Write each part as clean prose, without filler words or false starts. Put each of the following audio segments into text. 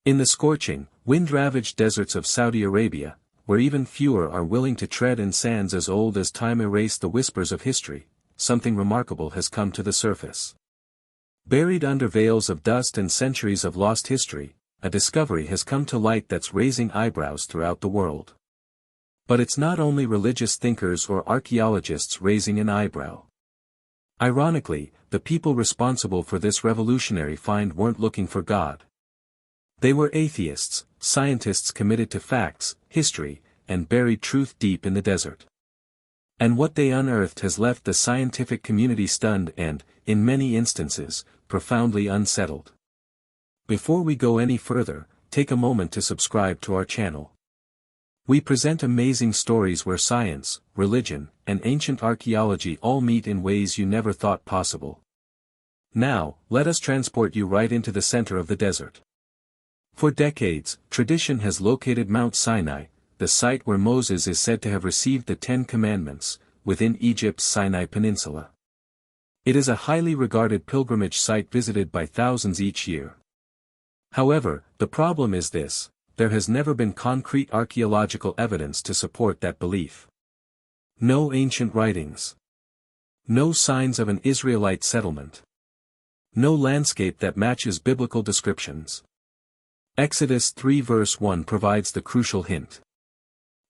In the scorching, wind-ravaged deserts of Saudi Arabia, where even fewer are willing to tread in sands as old as time erased the whispers of history, something remarkable has come to the surface. Buried under veils of dust and centuries of lost history, a discovery has come to light that's raising eyebrows throughout the world. But it's not only religious thinkers or archaeologists raising an eyebrow. Ironically, the people responsible for this revolutionary find weren't looking for God. They were atheists, scientists committed to facts, history, and buried truth deep in the desert. And what they unearthed has left the scientific community stunned and, in many instances, profoundly unsettled. Before we go any further, take a moment to subscribe to our channel. We present amazing stories where science, religion, and ancient archaeology all meet in ways you never thought possible. Now, let us transport you right into the center of the desert. For decades, tradition has located Mount Sinai, the site where Moses is said to have received the Ten Commandments, within Egypt's Sinai Peninsula. It is a highly regarded pilgrimage site visited by thousands each year. However, the problem is this: there has never been concrete archaeological evidence to support that belief. No ancient writings. No signs of an Israelite settlement. No landscape that matches biblical descriptions. Exodus 3 verse 1 provides the crucial hint.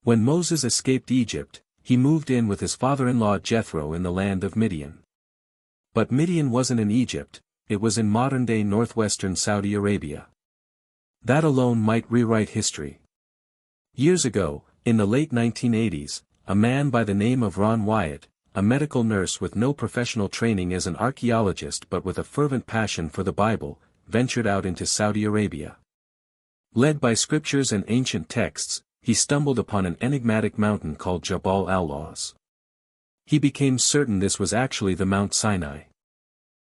When Moses escaped Egypt, he moved in with his father-in-law Jethro in the land of Midian. But Midian wasn't in Egypt, it was in modern-day northwestern Saudi Arabia. That alone might rewrite history. Years ago, in the late 1980s, a man by the name of Ron Wyatt, a medical nurse with no professional training as an archaeologist but with a fervent passion for the Bible, ventured out into Saudi Arabia. Led by scriptures and ancient texts, he stumbled upon an enigmatic mountain called Jabal al-Lawz. He became certain this was actually the Mount Sinai.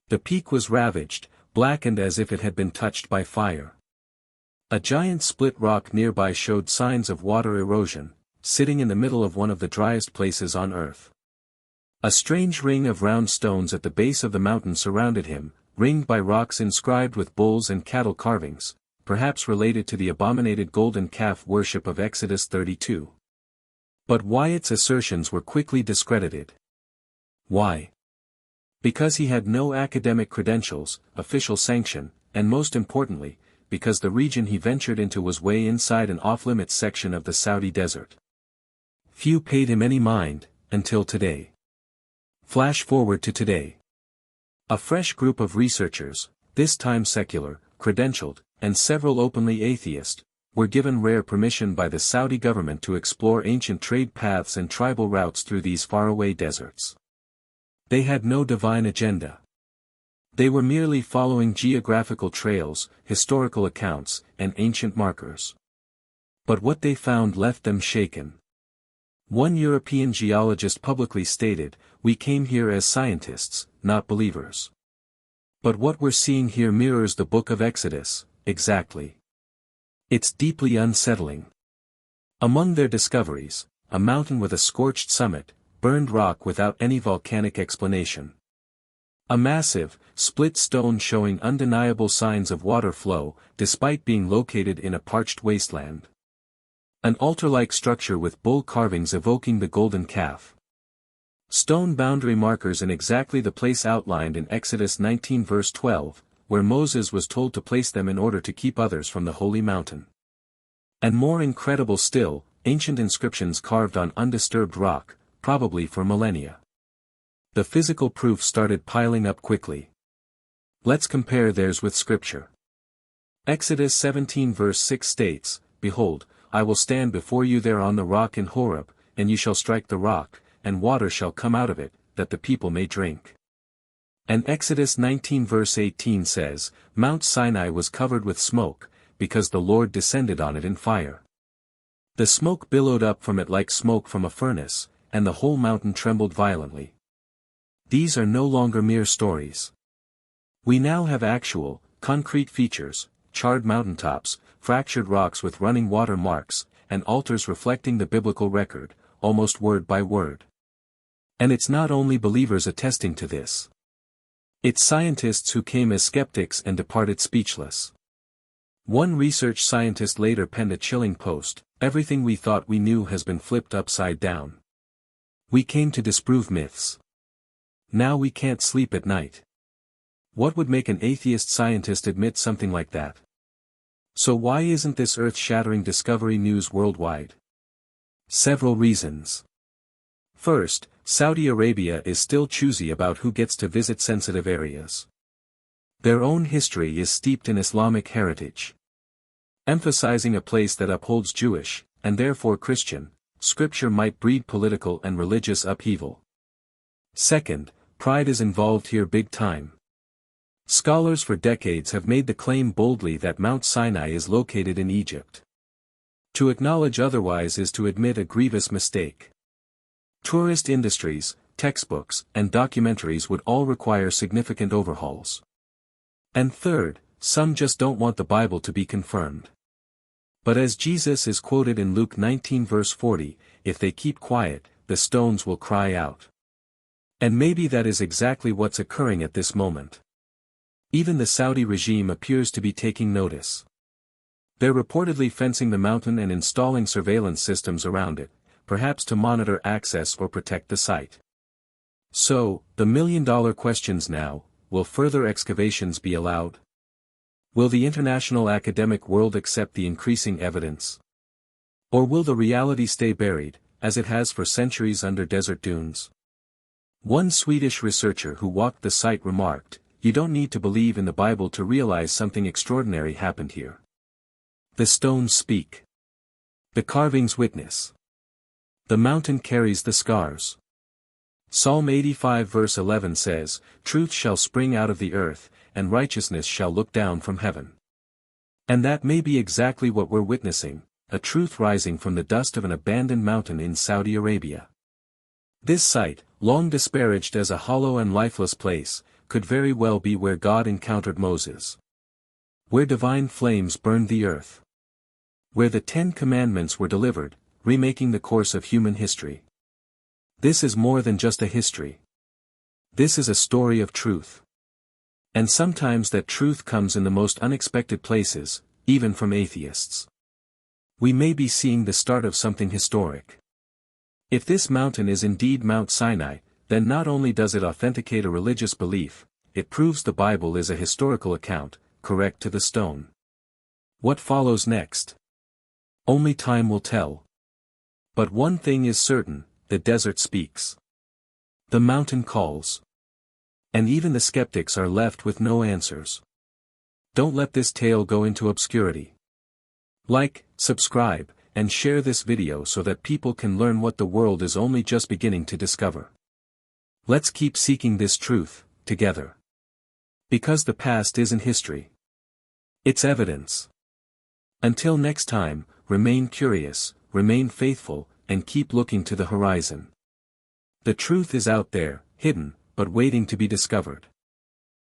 The peak was ravaged, blackened as if it had been touched by fire. A giant split rock nearby showed signs of water erosion, sitting in the middle of one of the driest places on Earth. A strange ring of round stones at the base of the mountain surrounded him, ringed by rocks inscribed with bulls and cattle carvings, perhaps related to the abominated golden calf worship of Exodus 32. But Wyatt's assertions were quickly discredited. Why? Because he had no academic credentials, official sanction, and most importantly, because the region he ventured into was way inside an off-limits section of the Saudi desert. Few paid him any mind, until today. Flash forward to today. A fresh group of researchers, this time secular, credentialed, and several openly atheist, were given rare permission by the Saudi government to explore ancient trade paths and tribal routes through these faraway deserts. They had no divine agenda. They were merely following geographical trails, historical accounts, and ancient markers. But what they found left them shaken. One European geologist publicly stated, "We came here as scientists, not believers." But what we're seeing here mirrors the book of Exodus, exactly. It's deeply unsettling. Among their discoveries, a mountain with a scorched summit, burned rock without any volcanic explanation. A massive, split stone showing undeniable signs of water flow, despite being located in a parched wasteland. An altar-like structure with bull carvings evoking the golden calf. Stone boundary markers in exactly the place outlined in Exodus 19 verse 12, where Moses was told to place them in order to keep others from the holy mountain. And more incredible still, ancient inscriptions carved on undisturbed rock, probably for millennia. The physical proof started piling up quickly. Let's compare theirs with scripture. Exodus 17 verse 6 states, "Behold, I will stand before you there on the rock in Horeb, and you shall strike the rock, and water shall come out of it, that the people may drink." And Exodus 19 verse 18 says, "Mount Sinai was covered with smoke, because the Lord descended on it in fire. The smoke billowed up from it like smoke from a furnace, and the whole mountain trembled violently." These are no longer mere stories. We now have actual, concrete features, charred mountaintops, fractured rocks with running water marks, and altars reflecting the biblical record, almost word by word. And it's not only believers attesting to this. It's scientists who came as skeptics and departed speechless. One research scientist later penned a chilling post: "Everything we thought we knew has been flipped upside down. We came to disprove myths. Now we can't sleep at night." What would make an atheist scientist admit something like that? So why isn't this earth-shattering discovery news worldwide? Several reasons. First, Saudi Arabia is still choosy about who gets to visit sensitive areas. Their own history is steeped in Islamic heritage. Emphasizing a place that upholds Jewish, and therefore Christian, scripture might breed political and religious upheaval. Second, pride is involved here big time. Scholars for decades have made the claim boldly that Mount Sinai is located in Egypt. To acknowledge otherwise is to admit a grievous mistake. Tourist industries, textbooks, and documentaries would all require significant overhauls. And third, some just don't want the Bible to be confirmed. But as Jesus is quoted in Luke 19 verse 40, "If they keep quiet, the stones will cry out." And maybe that is exactly what's occurring at this moment. Even the Saudi regime appears to be taking notice. They're reportedly fencing the mountain and installing surveillance systems around it, perhaps to monitor access or protect the site. So, the million-dollar questions now: will further excavations be allowed? Will the international academic world accept the increasing evidence? Or will the reality stay buried, as it has for centuries under desert dunes? One Swedish researcher who walked the site remarked, "You don't need to believe in the Bible to realize something extraordinary happened here. The stones speak. The carvings witness. The mountain carries the scars." Psalm 85 verse 11 says, "Truth shall spring out of the earth, and righteousness shall look down from heaven." And that may be exactly what we're witnessing, a truth rising from the dust of an abandoned mountain in Saudi Arabia. This site, long disparaged as a hollow and lifeless place, could very well be where God encountered Moses. Where divine flames burned the earth. Where the 10 Commandments were delivered, remaking the course of human history. This is more than just a history. This is a story of truth. And sometimes that truth comes in the most unexpected places, even from atheists. We may be seeing the start of something historic. If this mountain is indeed Mount Sinai, then not only does it authenticate a religious belief, it proves the Bible is a historical account, correct to the stone. What follows next? Only time will tell. But one thing is certain: the desert speaks. The mountain calls. And even the skeptics are left with no answers. Don't let this tale go into obscurity. Like, subscribe, and share this video so that people can learn what the world is only just beginning to discover. Let's keep seeking this truth, together. Because the past isn't history. It's evidence. Until next time, remain curious, remain faithful, and keep looking to the horizon. The truth is out there, hidden, but waiting to be discovered.